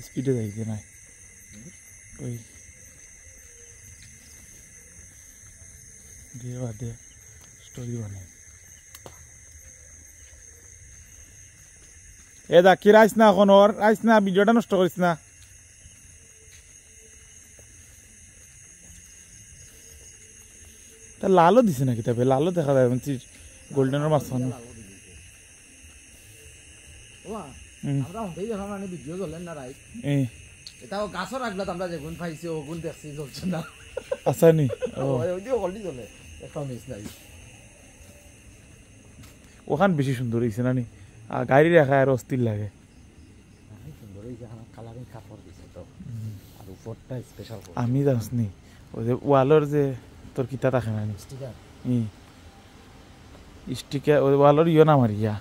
স্পিডে যাইছে না ওই দিয়ে বাদে স্টোরি বানাই এ দা কি রাইস না এখন ওর রাইস না ভিডিওটা নষ্ট করিস না তা লালও দিছে নাকি তবে লালও দেখা যায় গোল্ডেনের মাছ আমরা হতেই যখন মানে ভিডিও চলেন না রাইট এটাও গাছও রাখলাম আমরা যেগুন পাইছি ওগুন দেখছি চলছে না আচ্ছা নি ওইদিকে হলদি চলে একটা মিস নাই ওখান বেশি সুন্দর হয়েছে না নি আর গাড়ি রাখা আর অস্থির লাগে সুন্দর হয়েছে কালারিং কাপড় দিছে তো আর উপরটা স্পেশাল আমি জানিস নি ওই যে ওয়ালের যে তোর কিতা থাকে না নি স্টিকার স্টিকার ওই ওয়ালের ইয়ে না মারিয়া